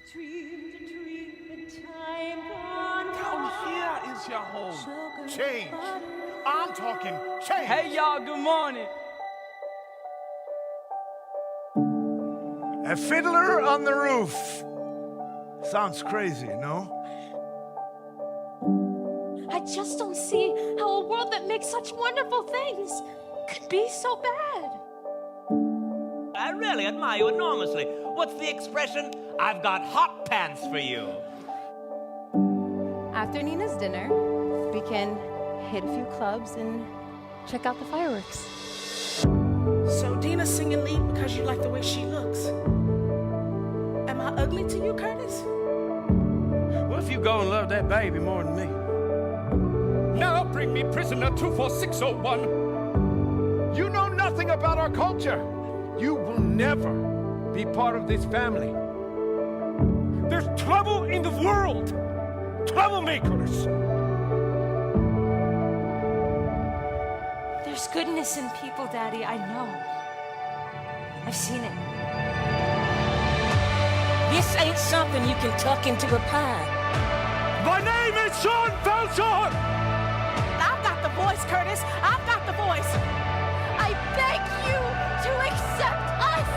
Down here is your home. Change. I'm talking change. Hey, y'all, good morning. A fiddler on the roof. Sounds crazy, no? I just don't see how a world that makes such wonderful things could be so bad. I really admire you enormously. What's the expression? I've got hot pants for you. After Nina's dinner, we can hit a few clubs and check out the fireworks. So Dina's singing lead because you like the way she looks. Am I ugly to you, Curtis? What if you go and love that baby more than me? Now bring me prisoner 24601. You know nothing about our culture. You will never be part of this family. There's trouble in the world. Troublemakers. There's goodness in people, Daddy, I know. I've seen it. This ain't something you can tuck into a pie. My name is Sean Belcher. I've got the voice, Curtis. I've got the voice. I beg you to accept us!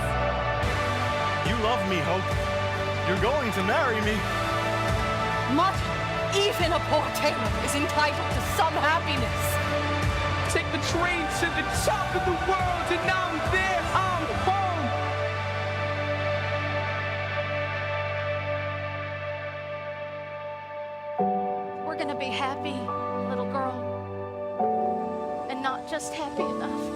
You love me, Hope. You're going to marry me. Marty, even a poor tailor is entitled to some happiness. Take the train to the top of the world, and now I'm there, I'm home. We're gonna be happy, little girl. And not just happy enough.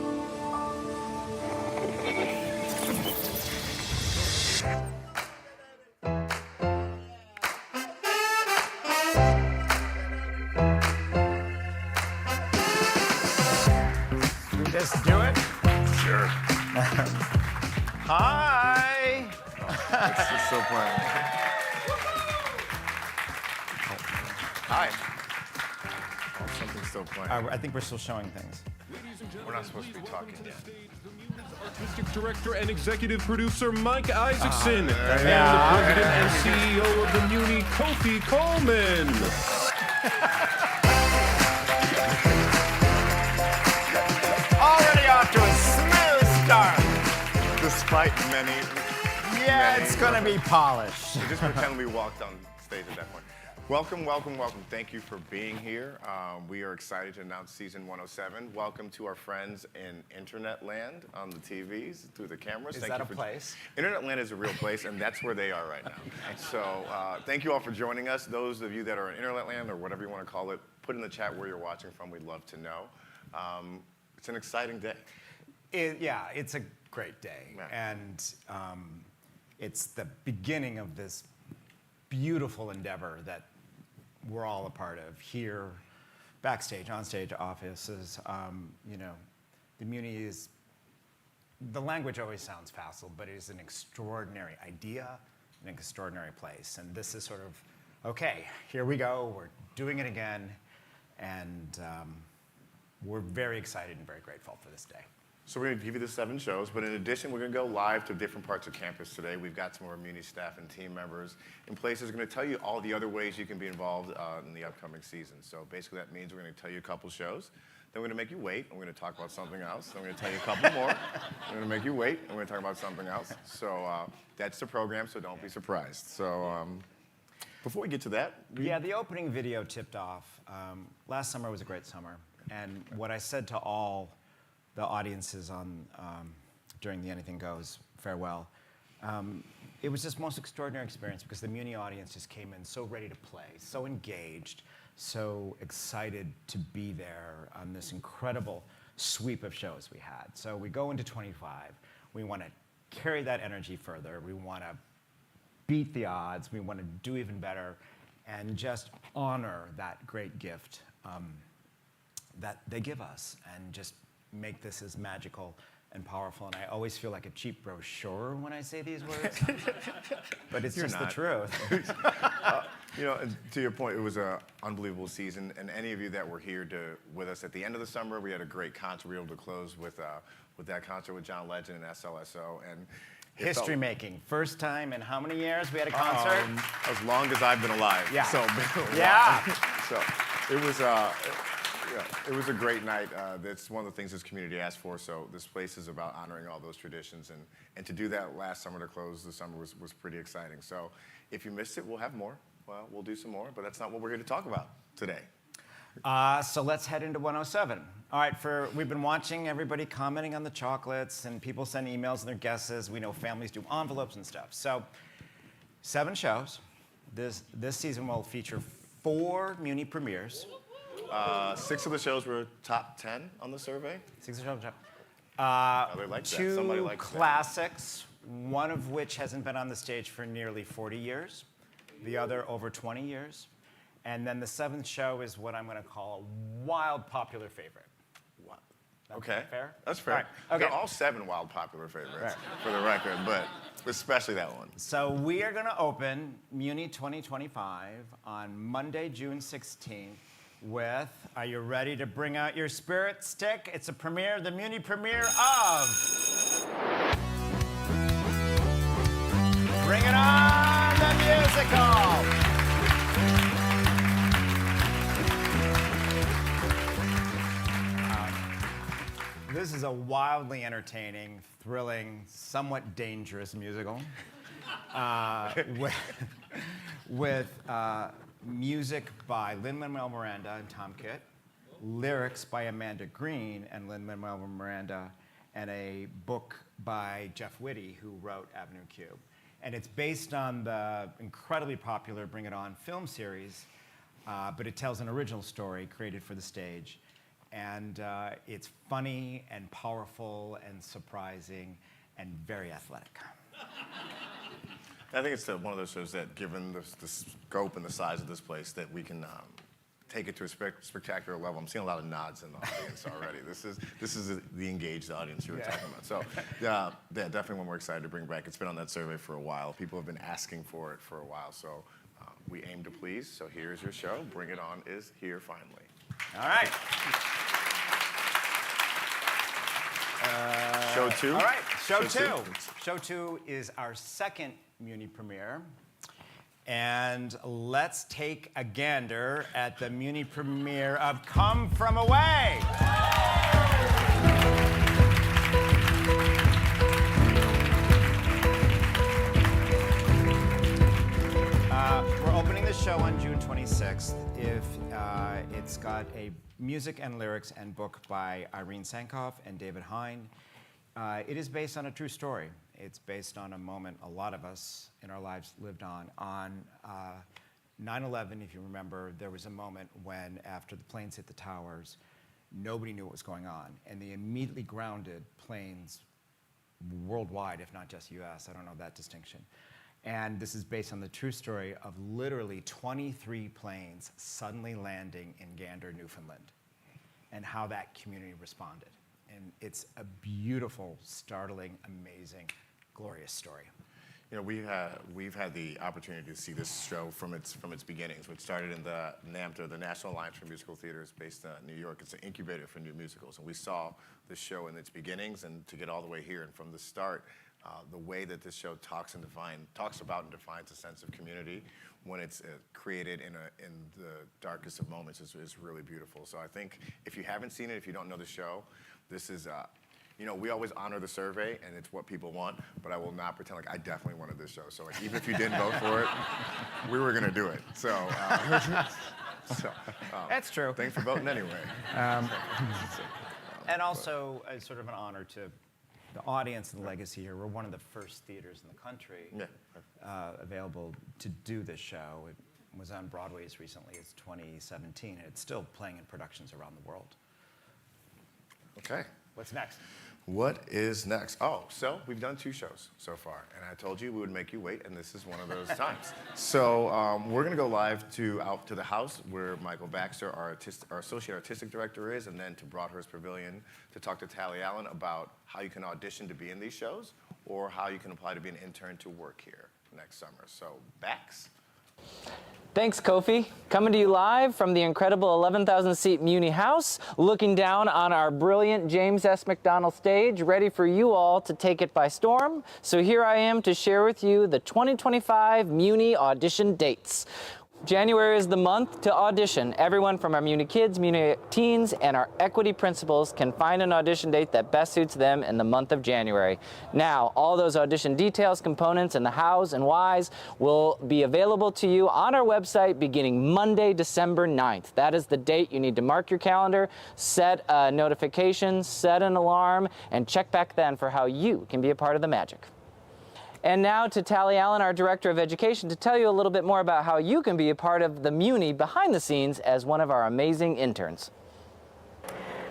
Just do it. Sure. Hi. It's just so fun. Hi. Oh, something's still playing. I think we're still showing things. We're not supposed to be talking yet. Artistic director and executive producer Mike Isaacson. And Yeah. the president and CEO of the Muny, Kofi Coleman. Already off to a smooth start. Despite many. Yeah, many- it's gonna be polished. We just pretend we walked on stage at that point. Welcome, welcome, welcome. Thank you for being here. We are excited to announce season 107. Welcome to our friends in Internet Land on the TVs, through the cameras. Is Thank that you a for place? Internet Land is a real place, and that's where they are right now. So thank you all for joining us. Those of you that are in Internet Land, or whatever you want to call it, put in the chat where you're watching from. We'd love to know. It's an exciting day. Yeah, it's a great day. Yeah. And it's the beginning of this beautiful endeavor that we're all a part of here, backstage, on stage, offices. You know, the Muny is, the language always sounds facile, but it is an extraordinary idea, an extraordinary place. And this is sort of, okay, here we go, we're doing it again. And we're very excited and very grateful for this day. So we're going to give you the 7 shows, but in addition, we're going to go live to different parts of campus today. We've got some of our Muny staff and team members in places. We're going to tell you all the other ways you can be involved in the upcoming season. So basically that means we're going to tell you a couple shows, then we're going to make you wait, and we're going to talk about something else. Then we're going to tell you a couple more, we're going to make you wait, and we're going to talk about something else. So that's the program, so don't be surprised. So before we get to that. Yeah, the opening video tipped off. Last summer was a great summer. And what I said to all the audiences on during the Anything Goes farewell, it was just most extraordinary experience because the Muny audience just came in so ready to play, so engaged, so excited to be there on this incredible sweep of shows we had. So we go into 25. We want to carry that energy further. We want to beat the odds. We want to do even better and just honor that great gift that they give us and just make this as magical and powerful. And I always feel like a cheap brochure when I say these words, but it's just the truth. You know, and to your point, it was an unbelievable season. And any of you that were here with us at the end of the summer, we had a great concert. We were able to close with that concert with John Legend and SLSO. And History making. First time in how many years we had a concert? As long as I've been alive. Yeah. So, Yeah. So it was a great night. That's one of the things this community asked for. So this place is about honoring all those traditions, and to do that last summer to close the summer was pretty exciting. So if you missed it, we'll have more. Well, we'll do some more, but that's not what we're here to talk about today. So let's head into 107. All right, we've been watching everybody commenting on the chocolates and people send emails and their guesses. We know families do envelopes and stuff. So 7 shows. This season will feature 4 Muny premieres. 6 of the shows were top 10 on the survey. 6 of the shows. They like that. 2 Somebody likes classics, one of which hasn't been on the stage for nearly 40 years, the other over 20 years. And then the 7th show is what I'm going to call a wild popular favorite. Okay. Fair? That's fair. All right. Okay. They're all 7 wild popular favorites, for the record, but especially that one. So we are going to open Muny 2025 on Monday, June 16th with, are you ready to bring out your spirit stick? It's a premiere, the Muny premiere of... Bring It On, the musical! This is a wildly entertaining, thrilling, somewhat dangerous musical with music by Lin-Manuel Miranda and Tom Kitt, lyrics by Amanda Green and Lin-Manuel Miranda, and a book by Jeff Whitty, who wrote Avenue Q. And it's based on the incredibly popular Bring It On film series, but it tells an original story created for the stage. And it's funny and powerful and surprising and very athletic. I think it's one of those shows that, given the scope and the size of this place, that we can take it to a spectacular level. I'm seeing a lot of nods in the audience already. This is the engaged audience you were talking about. So yeah, definitely one we're excited to bring back. It's been on that survey for a while. People have been asking for it for a while. So we aim to please. So here's your show. Bring It On is here finally. All right. Show 2? All right, show two. Show 2 is our second Muny premiere. And let's take a gander at the Muny premiere of Come From Away. We're opening the show on June 26th. It's got a music and lyrics and book by Irene Sankoff and David Hine. It is based on a true story. It's based on a moment a lot of us in our lives lived on. On 9/11, if you remember, there was a moment when, after the planes hit the towers, nobody knew what was going on. And they immediately grounded planes worldwide, if not just US. I don't know that distinction. And this is based on the true story of literally 23 planes suddenly landing in Gander, Newfoundland, and how that community responded. And it's a beautiful, startling, amazing, glorious story. You know, we've had the opportunity to see this show from its beginnings, which started in the NAMTA, the National Alliance for Musical Theaters, based in New York. It's an incubator for new musicals, and we saw this show in its beginnings, and to get all the way here, and from the start, the way that this show talks about and defines a sense of community when it's created in the darkest of moments is really beautiful. So I think if you haven't seen it, if you don't know the show, this is. You know, we always honor the survey, and it's what people want, but I will not pretend like I definitely wanted this show. So like, even if you didn't vote for it, we were going to do it. So, That's true. Thanks for voting anyway. And also, as sort of an honor to the audience and the legacy here, we're one of the first theaters in the country available to do this show. It was on Broadway as recently as 2017, and it's still playing in productions around the world. Okay. What's next? What is next? Oh, so we've done 2 shows so far, and I told you we would make you wait, and this is one of those times. So we're going to go live out to the house where Michael Baxter, our Associate Artistic Director, is, and then to Broadhurst Pavilion to talk to Tally Allen about how you can audition to be in these shows or how you can apply to be an intern to work here next summer. So, Bax, Thanks, Kofi. Coming to you live from the incredible 11,000-seat Muny House, looking down on our brilliant James S. McDonald stage, ready for you all to take it by storm. So here I am to share with you the 2025 Muny audition dates. January is the month to audition. Everyone from our Muny kids, Muny teens, and our equity principals can find an audition date that best suits them in the month of January. Now, all those audition details, components, and the hows and whys will be available to you on our website beginning Monday, December 9th. That is the date you need to mark your calendar, set a notification, set an alarm, and check back then for how you can be a part of the magic. And now to Tally Allen, our Director of Education, to tell you a little bit more about how you can be a part of the Muny behind the scenes as one of our amazing interns.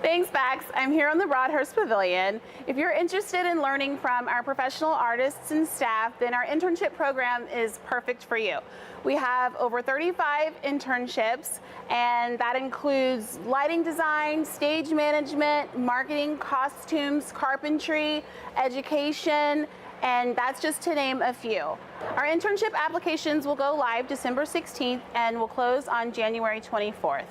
Thanks, Bax. I'm here on the Broadhurst Pavilion. If you're interested in learning from our professional artists and staff, then our internship program is perfect for you. We have over 35 internships, and that includes lighting design, stage management, marketing, costumes, carpentry, education, and that's just to name a few. Our internship applications will go live December 16th and will close on January 24th.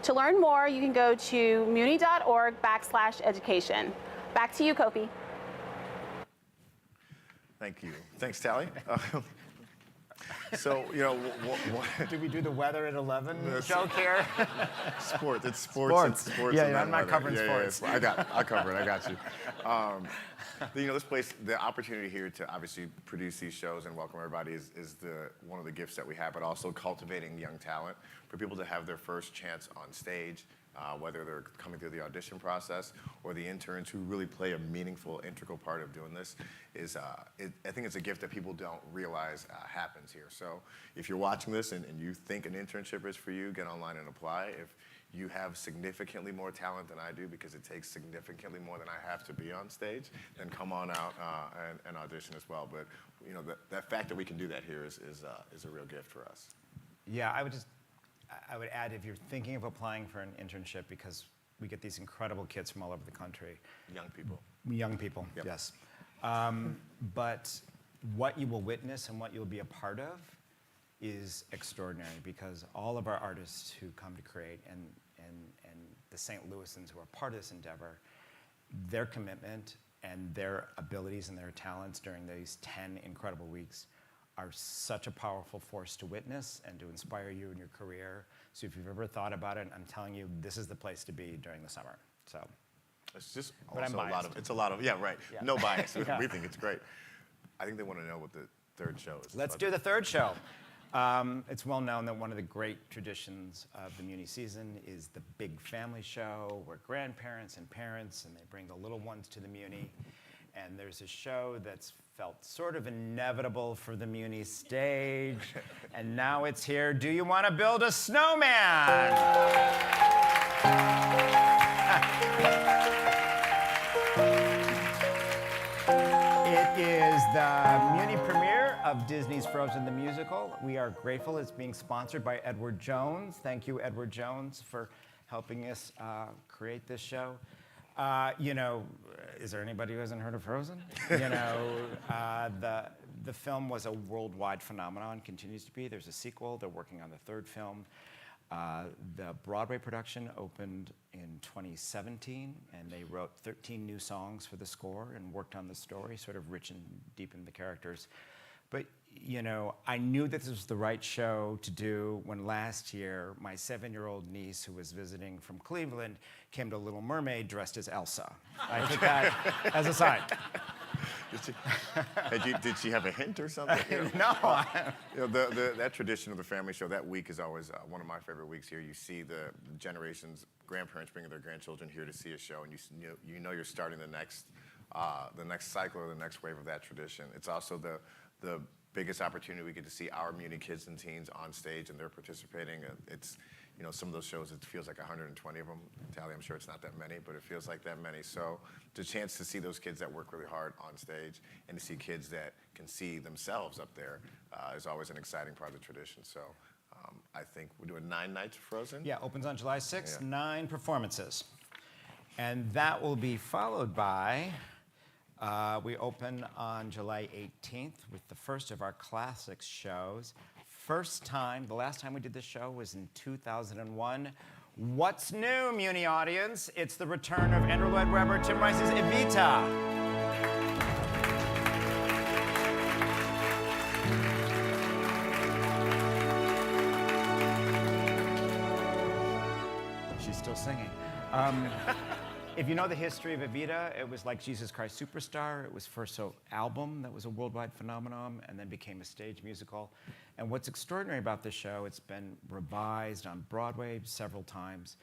To learn more, you can go to muny.org/education. Back to you, Kofi. Thank you. Thanks, Tally. So, you know, Do we do the weather at 11 joke here? Sports. It's sports. Yeah, and I'm not weather. covering sports. I'll cover it. I got you. You know, this place, the opportunity here to obviously produce these shows and welcome everybody is one of the gifts that we have, but also cultivating young talent for people to have their first chance on stage, whether they're coming through the audition process or the interns who really play a meaningful, integral part of doing this. I think it's a gift that people don't realize happens here. So if you're watching this and you think an internship is for you, get online and apply. If you have significantly more talent than I do, because it takes significantly more than I have to be on stage, then come on out and audition as well. But you know, that fact that we can do that here is a real gift for us. Yeah, I would add, if you're thinking of applying for an internship, because we get these incredible kids from all over the country. Young people. Young people, Yep. yes. But what you will witness and what you'll be a part of is extraordinary, because all of our artists who come to create and the St. Louisans who are part of this endeavor, their commitment and their abilities and their talents during these 10 incredible weeks are such a powerful force to witness and to inspire you in your career. So if you've ever thought about it, I'm telling you, this is the place to be during the summer. So it's just but also I'm a lot of, yeah, right. Yeah. No bias. Yeah. We think it's great. I think they want to know what the third show is. let's do the third show. It's well known that one of the great traditions of the Muny season is the big family show, where grandparents and parents, and they bring the little ones to the Muny. And there's a show that's felt sort of inevitable for the Muny stage, and now it's here. Do you want to build a snowman? It is the Muny premiere of Disney's Frozen the Musical. We are grateful it's being sponsored by Edward Jones. Thank you, Edward Jones, for helping us create this show. You know, is there anybody who hasn't heard of Frozen? You know, the film was a worldwide phenomenon, continues to be. There's a sequel. They're working on the third film. The Broadway production opened in 2017, and they wrote 13 new songs for the score and worked on the story, sort of rich and deep in the characters. But, you know, I knew that this was the right show to do when last year my 7-year-old niece, who was visiting from Cleveland, came to Little Mermaid dressed as Elsa. I took that as a sign. Did she have a hint or something? You know? No. You know, that tradition of the family show, that week is always one of my favorite weeks here. You see the generations, grandparents bringing their grandchildren here to see a show, and you know you're starting the next cycle or the next wave of that tradition. It's also the biggest opportunity we get to see our Muny kids and teens on stage, and they're participating. It's, you know, some of those shows, it feels like 120 of them. Tally, I'm sure it's not that many, but it feels like that many. So the chance to see those kids that work really hard on stage and to see kids that can see themselves up there is always an exciting part of the tradition. So I think we're doing 9 nights of Frozen. Yeah, opens on July 6th, Yeah. 9 performances. And that will be followed by, we open on July 18th with the first of our classics shows, first time, the last time we did this show was in 2001. What's new, Muny audience? It's the return of Andrew Lloyd Webber, Tim Rice's Evita. She's still singing. If you know the history of Evita, it was like Jesus Christ Superstar. It was first an album that was a worldwide phenomenon and then became a stage musical. And what's extraordinary about this show, it's been revised on Broadway several times.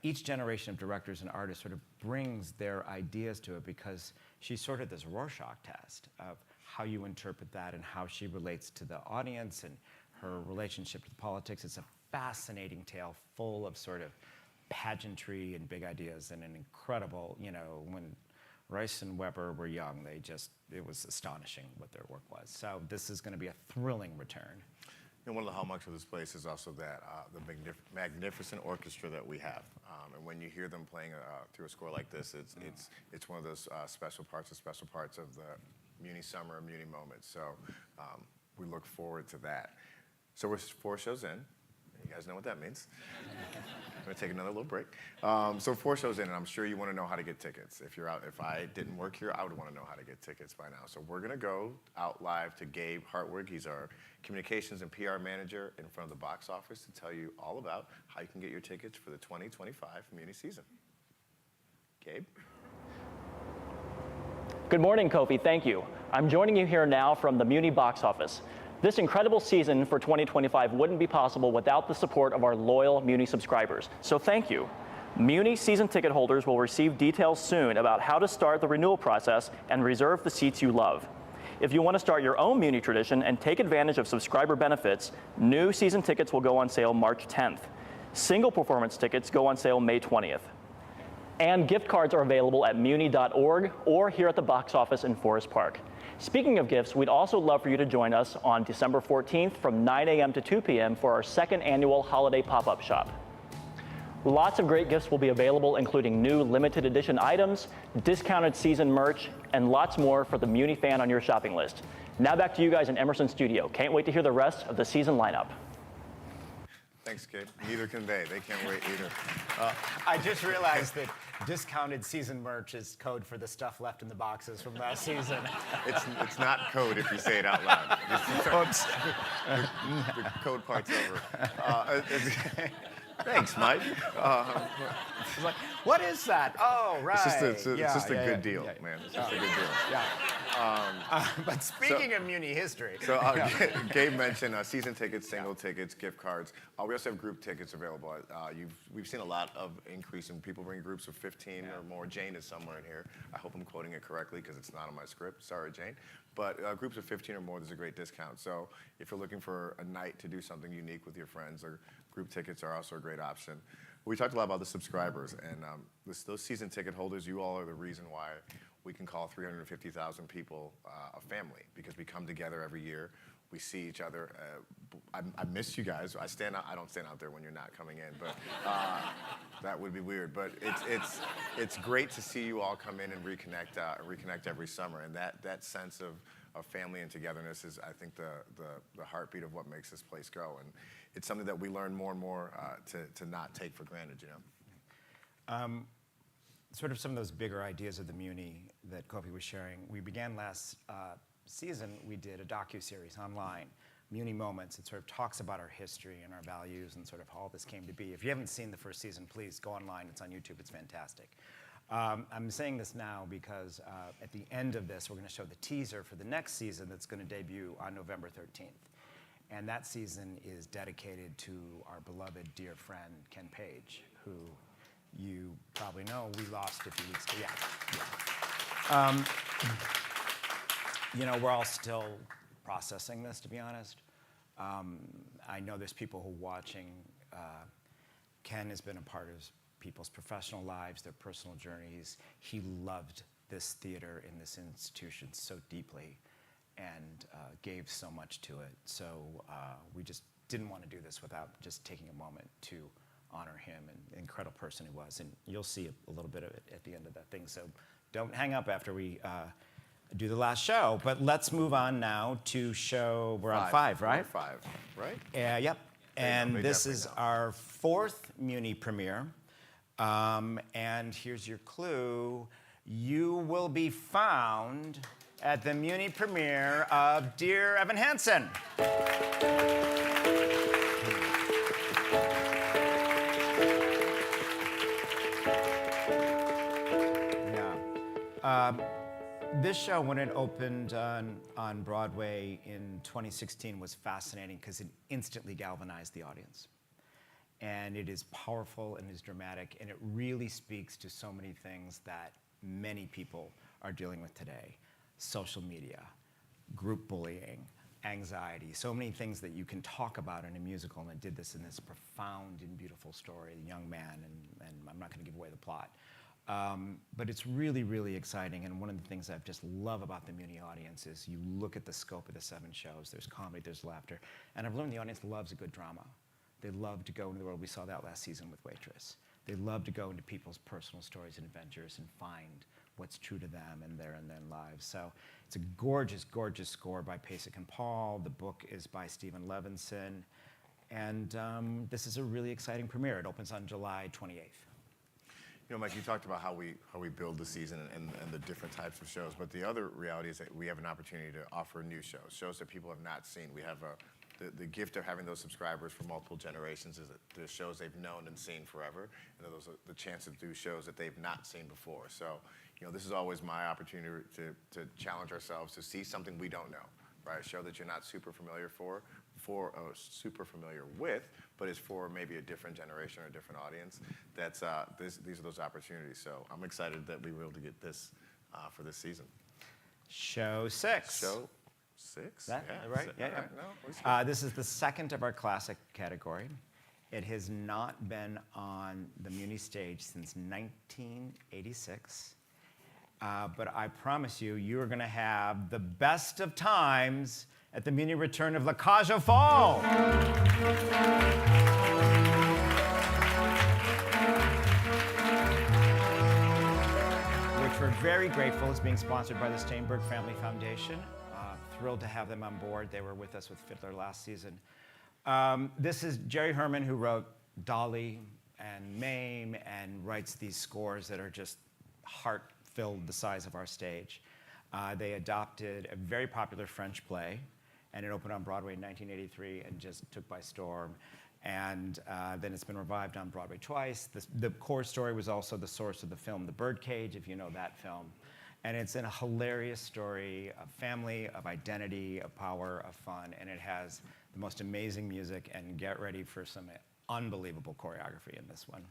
Each generation of directors and artists sort of brings their ideas to it because she's sort of this Rorschach test of how you interpret that and how she relates to the audience and her relationship to politics. It's a fascinating tale full of sort of pageantry and big ideas and an incredible, when Rice and Webber were young, it was astonishing what their work was. So this is going to be a thrilling return. One of the hallmarks of this place is also that the magnificent orchestra that we have. And when you hear them playing through a score like this, it's one of those special parts of the Muny summer, Muny moments. So we look forward to that. So we're 4 shows in. You guys know what that means. I'm going to take another little break. So 4 shows in, and I'm sure you want to know how to get tickets. If I didn't work here, I would want to know how to get tickets by now. So we're going to go out live to Gabe Hartwig. He's our communications and PR manager in front of the box office to tell you all about how you can get your tickets for the 2025 Muny season. Gabe? Good morning, Kofi. Thank you. I'm joining you here now from the Muny box office. This incredible season for 2025 wouldn't be possible without the support of our loyal Muny subscribers, so thank you. Muny season ticket holders will receive details soon about how to start the renewal process and reserve the seats you love. If you want to start your own Muny tradition and take advantage of subscriber benefits, new season tickets will go on sale March 10th. Single performance tickets go on sale May 20th. And gift cards are available at muny.org or here at the box office in Forest Park. Speaking of gifts, we'd also love for you to join us on December 14th from 9 a.m. to 2 p.m. for our second annual holiday pop-up shop. Lots of great gifts will be available, including new limited edition items, discounted season merch, and lots more for the Muny fan on your shopping list. Now back to you guys in Emerson Studio. Can't wait to hear the rest of the season lineup. Thanks, Gabe. Neither can they. They can't wait either. I just realized that discounted season merch is code for the stuff left in the boxes from last season. It's not code if you say it out loud. The code part's over. Thanks, Mike. It's like, what is that? Oh, right. It's just a good deal, man. It's just a good deal. Yeah. But speaking of Muny history. So Gabe mentioned season tickets, single tickets, gift cards. We also have group tickets available. We've seen a lot of increase in people bringing groups of 15 or more. Jane is somewhere in here. I hope I'm quoting it correctly because it's not on my script. Sorry, Jane. But groups of 15 or more, there's a great discount. So if you're looking for a night to do something unique with your friends, or group tickets are also a great option. We talked a lot about the subscribers, and those season ticket holders, you all are the reason why we can call 350,000 people a family, because we come together every year. We see each other. I miss you guys. I don't stand out there when you're not coming in, but that would be weird. But it's great to see you all come in and reconnect every summer. And that sense of family and togetherness is, I think, the heartbeat of what makes this place go. And it's something that we learn more and more to not take for granted, Sort of some of those bigger ideas of the Muny that Kofi was sharing. We began last season, we did a docu-series online, Muny Moments. It sort of talks about our history and our values and sort of how all this came to be. If you haven't seen the first season, please go online. It's on YouTube. It's fantastic. I'm saying this now because at the end of this, we're going to show the teaser for the next season that's going to debut on November 13th. And that season is dedicated to our beloved dear friend, Ken Page, who you probably know we lost a few weeks ago. We're all still processing this, to be honest. I know there's people who are watching. Ken has been a part of people's professional lives, their personal journeys. He loved this theater and this institution so deeply and gave so much to it. So we just didn't want to do this without just taking a moment to honor him and the incredible person he was. And you'll see a little bit of it at the end of that thing. So don't hang up after we do the last show. But let's move on now to show, we're on 5, right? 5, right? Yep. And this is our 4th Muny premiere. And here's your clue. You will be found at the Muny premiere of Dear Evan Hansen. This show, when it opened on Broadway in 2016, was fascinating because it instantly galvanized the audience. And it is powerful and is dramatic, and it really speaks to so many things that many people are dealing with today. Social media, group bullying, anxiety, so many things that you can talk about in a musical, and it did this in this profound and beautiful story, a young man, and I'm not gonna give away the plot. But it's really, really exciting, and one of the things I just love about the Muny audience is you look at the scope of the 7 shows, there's comedy, there's laughter, and I've learned the audience loves a good drama. They love to go into the world. We saw that last season with Waitress. They love to go into people's personal stories and adventures and find what's true to them and their lives. So it's a gorgeous, gorgeous score by Pasek and Paul. The book is by Stephen Levinson. And this is a really exciting premiere. It opens on July 28th. You know, Mike, you talked about how we build the season and the different types of shows, but the other reality is that we have an opportunity to offer new shows that people have not seen. We have the gift of having those subscribers for multiple generations is that the shows they've known and seen forever, and those are the chance to do shows that they've not seen before. So, you know, this is always my opportunity to challenge ourselves to see something we don't know, right? A show that you're not super familiar super familiar with, but is for maybe a different generation or a different audience. These are those opportunities. So I'm excited that we were able to get this for this season. Show 6. Show 6? That, yeah, right? Yeah. No, this is the 2nd of our classic category. It has not been on the Muny stage since 1986. But I promise you, you're going to have the best of times at the Muny return of La Cage aux Folles. Which we're very grateful is being sponsored by the Steinberg Family Foundation. Thrilled to have them on board. They were with us with Fiddler last season. This is Jerry Herman, who wrote Dolly and Mame and writes these scores that are just heart-filled the size of our stage. They adopted a very popular French play, and it opened on Broadway in 1983 and just took by storm. And then it's been revived on Broadway twice. The core story was also the source of the film The Birdcage, if you know that film. And it's a hilarious story of family, of identity, of power, of fun, and it has the most amazing music, and get ready for some unbelievable choreography in this one.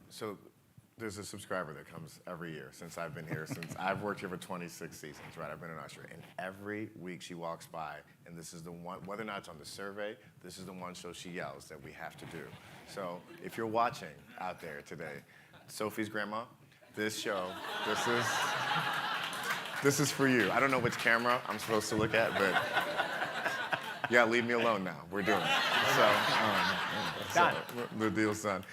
So there's a subscriber that comes every year since I've been here, since I've worked here for 26 seasons, right? I've been an usher, and every week she walks by, and this is the one, whether or not it's on the survey, this is the one show she yells that we have to do. So if you're watching out there today, Sophie's grandma, this show, this is for you. I don't know which camera I'm supposed to look at, but yeah, leave me alone now. We're doing it. So the deal's done.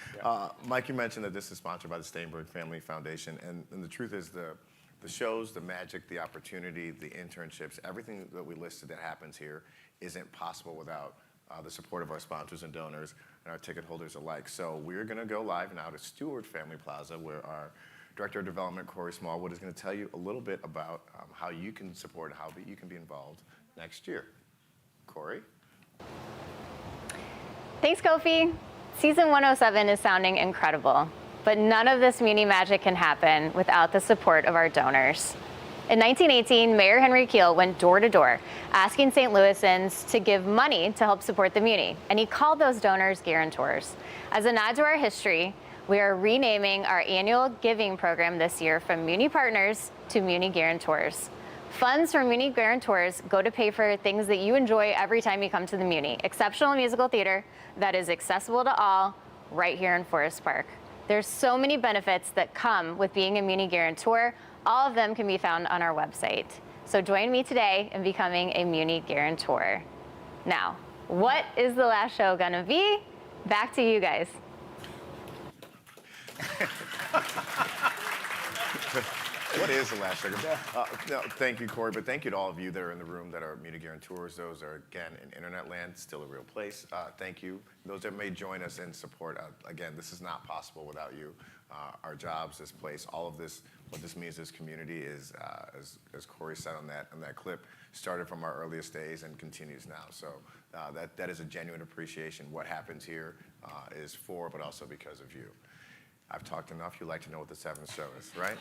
Mike, you mentioned that this is sponsored by the Steinberg Family Foundation, and the truth is the shows, the magic, the opportunity, the internships, everything that we listed that happens here isn't possible without the support of our sponsors and donors and our ticket holders alike. So we're going to go live now to Stewart Family Plaza, where our Director of Development, Corey Smallwood, is going to tell you a little bit about how you can support, how you can be involved next year. Corey? Thanks, Kofi. Season 107 is sounding incredible, but none of this Muny magic can happen without the support of our donors. In 1918, Mayor Henry Keel went door to door, asking St. Louisans to give money to help support the Muny, and he called those donors guarantors. As a nod to our history, we are renaming our annual giving program this year from Muny Partners to Muny Guarantors. Funds from Muny Guarantors go to pay for things that you enjoy every time you come to the Muny. Exceptional musical theater that is accessible to all right here in Forest Park. There's so many benefits that come with being a Muny Guarantor. All of them can be found on our website. So join me today in becoming a Muny Guarantor. Now, what is the last show gonna be? Back to you guys. What is the last sugar? No, thank you, Corey, but thank you to all of you that are in the room that are Muny guarantors. Those are, again, in internet land, still a real place. Thank you. Those that may join us in support, again, this is not possible without you. Our jobs, this place, all of this, what this means to this community is, as Corey said on that clip, started from our earliest days and continues now. So that is a genuine appreciation. What happens here is for, but also because of you. I've talked enough. You like to know what the seventh show is, right?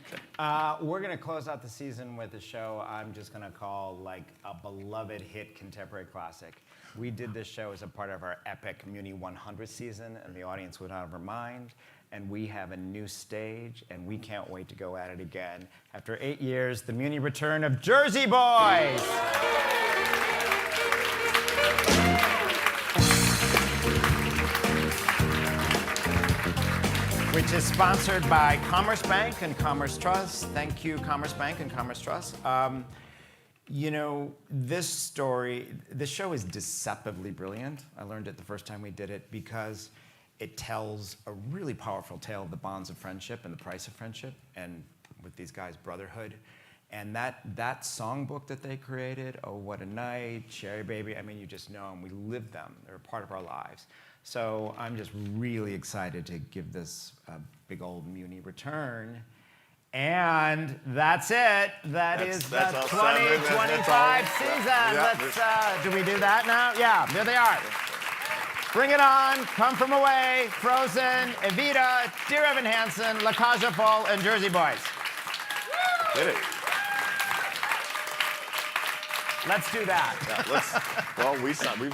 Okay. We're going to close out the season with a show I'm just going to call like a beloved hit contemporary classic. We did this show as a part of our epic Muny 100 season, and the audience went out of her mind. And we have a new stage, and we can't wait to go at it again. After 8 years, the Muny return of Jersey Boys! Which is sponsored by Commerce Bank and Commerce Trust. Thank you, Commerce Bank and Commerce Trust. You know, this show is deceptively brilliant. I learned it the first time we did it because it tells a really powerful tale of the bonds of friendship and the price of friendship, and with these guys, brotherhood. And that songbook that they created, Oh What a Night, Cherry Baby, I mean, you just know them. We live them. They're a part of our lives. So I'm just really excited to give this a big old Muny return. And that's it. That's the 2025 season. Yeah. Do we do that now? Yeah, there they are. Bring it on, Come From Away, Frozen, Evita, Dear Evan Hansen, La Cage aux Folles, and Jersey Boys. Did it. Let's do that. Yeah,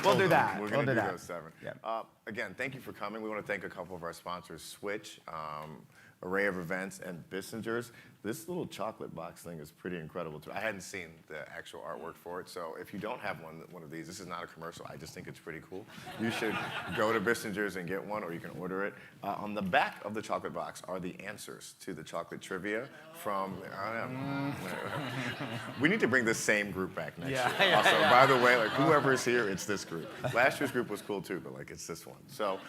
we'll do that. We're going to do those 7. Yeah. Again, thank you for coming. We want to thank a couple of our sponsors, Switch, Array of Events, and Bissingers. This little chocolate box thing is pretty incredible too. I hadn't seen the actual artwork for it, so if you don't have one of these, this is not a commercial. I just think it's pretty cool. You should go to Bissingers and get one, or you can order it. On the back of the chocolate box are the answers to the chocolate trivia from. We need to bring this same group back next year. Also, by the way, like whoever's here, it's this group. Last year's group was cool too, but like it's this one. So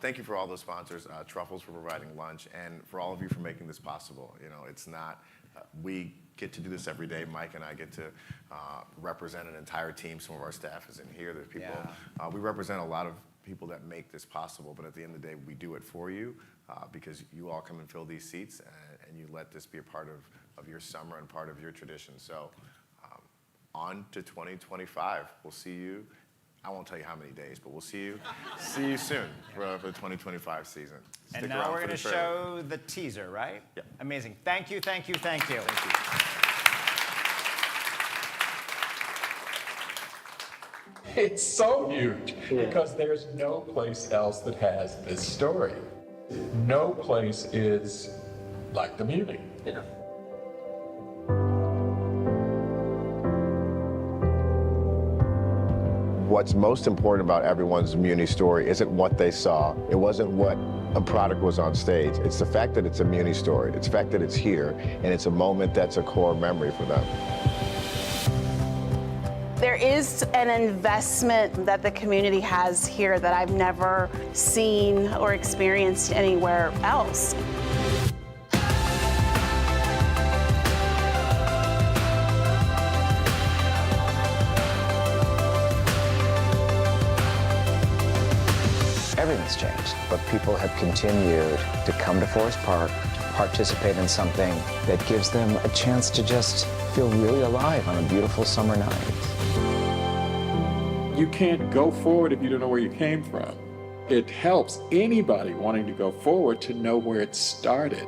thank you for all those sponsors, Truffles for providing lunch, and for all of you for making this possible. You know, it's not. We get to do this every day. Mike and I get to represent an entire team. Some of our staff is in here. There's people. Yeah. We represent a lot of people that make this possible, but at the end of the day, we do it for you because you all come and fill these seats, and you let this be a part of your summer and part of your tradition. So on to 2025. We'll see you. I won't tell you how many days, but we'll see you soon for the 2025 season. Stick and now we're going to show the teaser, right? Yeah. Amazing. Thank you, thank you, thank you. Thank you. It's so huge because there's no place else that has this story. No place is like the Muny. Yeah. What's most important about everyone's Muny story isn't what they saw. It wasn't what a product was on stage. It's the fact that it's a Muny story. It's the fact that it's here, and it's a moment that's a core memory for them. There is an investment that the community has here that I've never seen or experienced anywhere else. Everything's changed, but people have continued to come to Forest Park, to participate in something that gives them a chance to just feel really alive on a beautiful summer night. You can't go forward if you don't know where you came from. It helps anybody wanting to go forward to know where it started.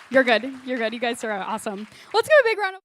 You're good. You're good. You guys are awesome. Let's give a big round of